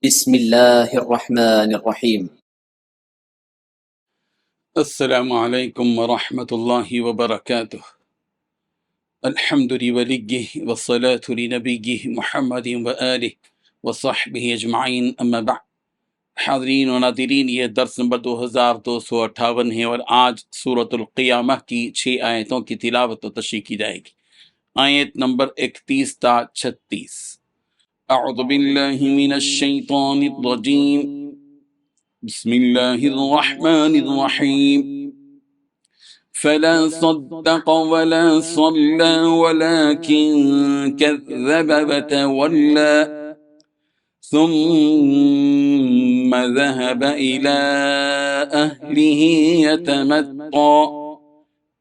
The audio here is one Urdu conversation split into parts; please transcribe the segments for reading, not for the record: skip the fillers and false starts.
بسم الله الرحمن الرحيم. السلام علیکم ورحمۃ اللہ وبرکاتہ۔ الحمد لولیہ والصلاة لنبیہ محمد وآلہ وصحبہ اجمعین، اما بعد۔ حاضرین و ناظرین، یہ درس نمبر 2258 ہے اور آج سورۃ القیامہ کی 6 آیتوں کی تلاوت و تشریح کی جائے گی۔ آیت نمبر 31 تا 36۔ اعوذ باللہ من الشیطان الرجیم، بسم اللہ الرحمن الرحیم۔ فلا صدق ولا صلى ولكن كذب وتولى ثم ذهب إلى أهله يتمطى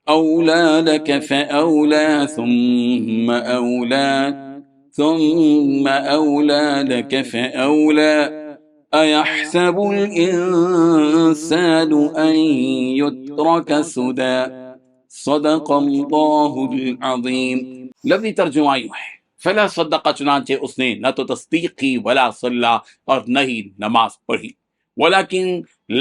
أولى لك فأولى ثم أولى ثم أولى لك فأولى أيحسب الإنسان أن يترك سدى صدق اللہ العظیم۔ لفظی ترجمہ یوں ہے، فلا صدق، چنانچہ اس نے نہ تو تصدیق کی، ولا صلی، اور نہ ہی نماز پڑھی،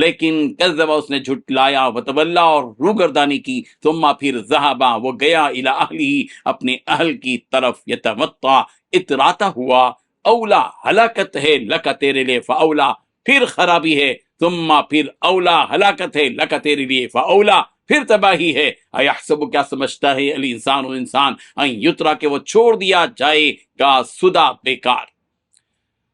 لیکن کذب، اس نے جھٹلایا، وتولا، اور روگردانی کی، ثم پھر ذہب، وہ گیا، الی اہلہ، اپنے اہل کی طرف، یتمتع، اتراتا ہوا، اولا، ہلاکت ہے، لک، تیرے لیے، فاولا، پھر خرابی ہے، ثم پھر اولا، ہلاکت ہے، لک، تیرے لیے، فاولا، پھر تباہی ہے۔ ایحسب، کیا سمجھتا ہے، الانسان، و انسان، ان یترا، کہ وہ چھوڑ دیا جائے گا، سدا، بیکار۔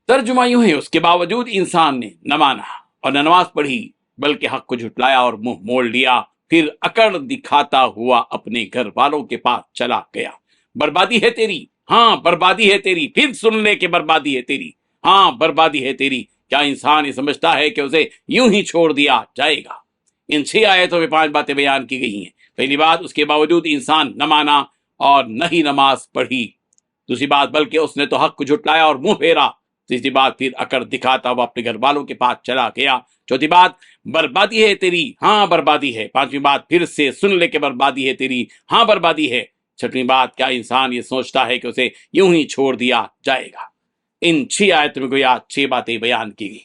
ترجمہ یوں ہے، اس کے باوجود انسان نے نہ مانا اور نہ نماز پڑھی، بلکہ حق کو جھٹلایا اور منہ موڑ لیا، پھر اکڑ دکھاتا ہوا اپنے گھر والوں کے پاس چلا گیا۔ بربادی ہے تیری، ہاں بربادی ہے تیری، پھر سن لے کہ بربادی ہے تیری، ہاں بربادی ہے تیری۔ کیا انسان یہ سمجھتا ہے کہ اسے یوں ہی چھوڑ دیا جائے گا؟ ان 6 آیتوں میں 5 باتیں بیان کی گئی ہیں۔ پہلی بات، اس کے باوجود انسان نہ مانا اور نہ ہی نماز پڑھی۔ دوسری بات، بلکہ اس نے تو حق کو جھٹلایا اور منہ پھیرا۔ تیسری بات، پھر اکڑ دکھاتا وہ اپنے گھر والوں کے پاس چلا گیا۔ چوتھی بات، بربادی ہے تیری، ہاں بربادی ہے۔ پانچویں بات، پھر سے سن لے کہ بربادی ہے تیری، ہاں بربادی ہے۔ چھٹویں بات، کیا انسان یہ سوچتا ہے کہ اسے یوں ہی چھوڑ دیا جائے گا؟ ان 6 آیتوں میں گویا 6 باتیں بیان کی گئی۔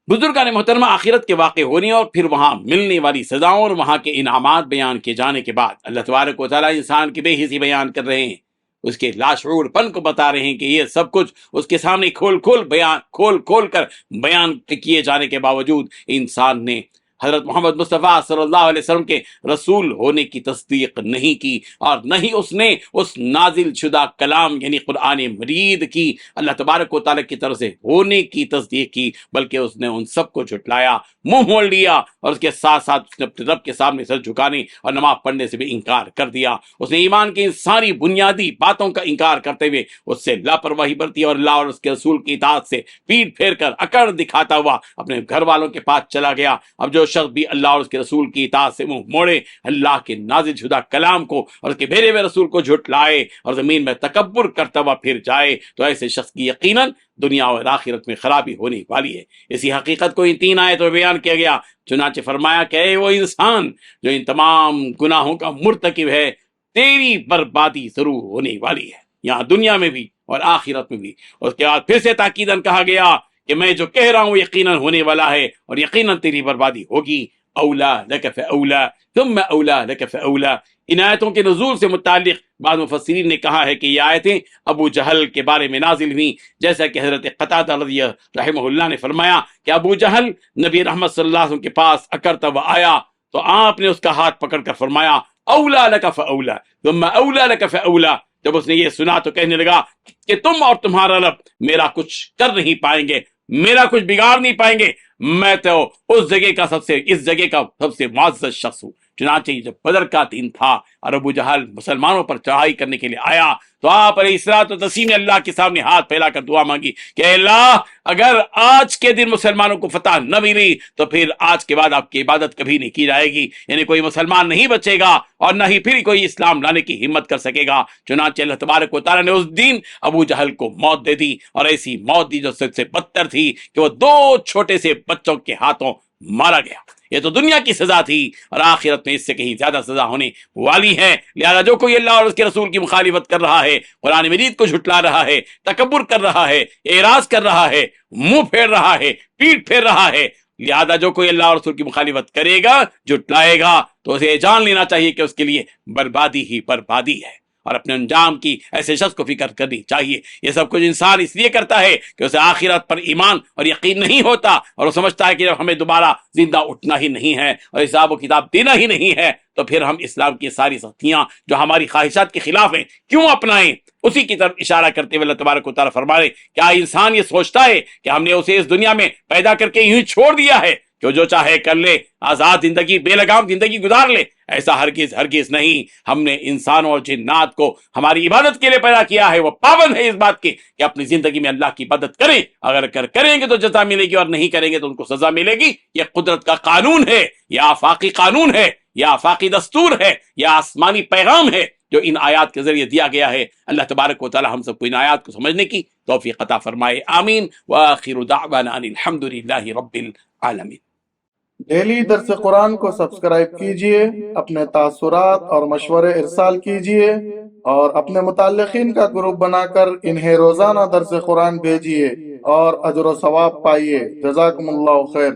بزرگان محترمہ، آخرت کے واقع ہونے اور پھر وہاں ملنے والی سزاؤں اور وہاں کے انعامات بیان کیے جانے کے بعد اللہ تبارک و تعالیٰ انسان کی بے حسی بیان کر رہے ہیں، اس کے لاشعور پن کو بتا رہے ہیں کہ یہ سب کچھ اس کے سامنے کھول کھول کر بیان کیے جانے کے باوجود انسان نے حضرت محمد مصطفیٰ صلی اللہ علیہ وسلم کے رسول ہونے کی تصدیق نہیں کی، اور نہ ہی اس نے اس نازل شدہ کلام یعنی قرآن مجید کی اللہ تبارک و تعالیٰ کی طرف سے ہونے کی تصدیق کی، بلکہ اس نے ان سب کو جھٹلایا، منہ موڑ لیا، اور اس کے ساتھ ساتھ اس نے اپنے رب کے سامنے سر جھکانے اور نماز پڑھنے سے بھی انکار کر دیا۔ اس نے ایمان کی ان ساری بنیادی باتوں کا انکار کرتے ہوئے اس سے لاپرواہی برتی اور اللہ اور اس کے رسول کی اطاعت سے پیٹ پھیر کر اکڑ دکھاتا ہوا اپنے گھر والوں کے پاس چلا گیا۔ اب جو شخص بھی اللہ اور اس کے رسول کی اطاعت سے منہ موڑے، اللہ کے نازل شدہ کلام کو اور اس کے بھیجے ہوئے رسول کو جھٹلائے اور زمین میں تکبر کرتا ہوا پھر جائے، تو ایسے شخص کی یقیناً دنیا اور آخرت میں خرابی ہونے والی ہے۔ اسی حقیقت کو ان 3 آیتوں میں بیان کیا گیا۔ چنانچہ فرمایا کہ اے وہ انسان جو ان تمام گناہوں کا مرتکب ہے، تیری بربادی ضرور ہونے والی ہے، یہاں دنیا میں بھی اور آخرت میں بھی۔ اس کے بعد پھر سے تاکیداً کہا گیا کہ میں جو کہہ رہا ہوں یقیناً ہونے والا ہے اور یقیناً تیری بربادی ہوگی۔ اولا لک فاولا ثم اولا لک فاولا۔ ان آیتوں کے نزول سے متعلق بعض مفسرین نے کہا ہے کہ یہ آیتیں ابو جہل کے بارے میں نازل ہوئیں، جیسا کہ حضرت قتادہ رضی رحمہ اللہ نے فرمایا کہ ابو جہل نبی رحمت صلی اللہ علیہ وسلم کے پاس اکڑتا ہوا آیا تو آپ نے اس کا ہاتھ پکڑ کر فرمایا اولا لک فاولا ثم اولا لک فاولا۔ جب اس نے یہ سنا تو کہنے لگا کہ تم اور تمہارا رب میرا کچھ کر نہیں پائیں گے، میرا کچھ بگاڑ نہیں پائیں گے، میں تو اس جگہ کا سب سے معزز شخص ہوں۔ چنانچہ جب بدر کا دن تھا اور ابو جہل مسلمانوں پر چڑھائی کرنے کے لیے آیا تو آپ علیہ الصلوۃ والتسلیم نے اللہ کے سامنے ہاتھ پھیلا کر دعا مانگی کہ اے اللہ، اگر آج کے دن مسلمانوں کو فتح نہ ملی تو پھر آج کے بعد آپ کی عبادت کبھی نہیں کی جائے گی، یعنی کوئی مسلمان نہیں بچے گا اور نہ ہی پھر کوئی اسلام لانے کی ہمت کر سکے گا۔ چنانچہ اللہ تبارک و تعالیٰ نے اس دن ابو جہل کو موت دے دی، اور ایسی موت دی جو سب سے بدتر تھی کہ وہ 2 چھوٹے سے بچوں کے ہاتھوں مارا گیا۔ یہ تو دنیا کی سزا تھی، اور آخرت میں اس سے کہیں زیادہ سزا ہونے والی ہے۔ لہذا جو کوئی اللہ اور اس کے رسول کی مخالفت کر رہا ہے، قرآن مجید کو جھٹلا رہا ہے، تکبر کر رہا ہے، اعراض کر رہا ہے، منہ پھیر رہا ہے، پیٹ پھیر رہا ہے، لہذا جو کوئی اللہ اور رسول کی مخالفت کرے گا، جھٹلائے گا، تو اسے جان لینا چاہیے کہ اس کے لیے بربادی ہی بربادی ہے، اور اپنے انجام کی ایسے شخص کو فکر کرنی چاہیے۔ یہ سب کچھ انسان اس لیے کرتا ہے کہ اسے آخرت پر ایمان اور یقین نہیں ہوتا، اور وہ سمجھتا ہے کہ جب ہمیں دوبارہ زندہ اٹھنا ہی نہیں ہے اور حساب و کتاب دینا ہی نہیں ہے، تو پھر ہم اسلام کی ساری سختیاں جو ہماری خواہشات کے خلاف ہیں کیوں اپنائیں۔ اسی کی طرف اشارہ کرتے ہوئے اللہ تبارک و تعالیٰ فرما رہے، کیا انسان یہ سوچتا ہے کہ ہم نے اسے اس دنیا میں پیدا کر کے یوں ہی چھوڑ دیا ہے کہ جو چاہے کر لے، آزاد زندگی، بے لگام زندگی گزار لے؟ ایسا ہرگز ہرگز نہیں۔ ہم نے انسانوں اور جنات کو ہماری عبادت کے لیے پیدا کیا ہے، وہ پابند ہے اس بات کے کہ اپنی زندگی میں اللہ کی عبادت کریں، اگر کریں گے تو جزا ملے گی، اور نہیں کریں گے تو ان کو سزا ملے گی۔ یہ قدرت کا قانون ہے، یہ آفاقی قانون ہے، یہ آفاقی دستور ہے، یہ آسمانی پیغام ہے جو ان آیات کے ذریعے دیا گیا ہے۔ اللہ تبارک و تعالی ہم سب کو ان آیات کو سمجھنے کی توفیق عطا فرمائے، آمین۔ وآخر دعوانا ان الحمدللہ رب العالمین۔ ڈیلی درس قرآن کو سبسکرائب کیجئے، اپنے تاثرات اور مشورے ارسال کیجئے، اور اپنے متعلقین کا گروپ بنا کر انہیں روزانہ درس قرآن بھیجئے اور اجر و ثواب پائیے۔ جزاکم اللہ خیر۔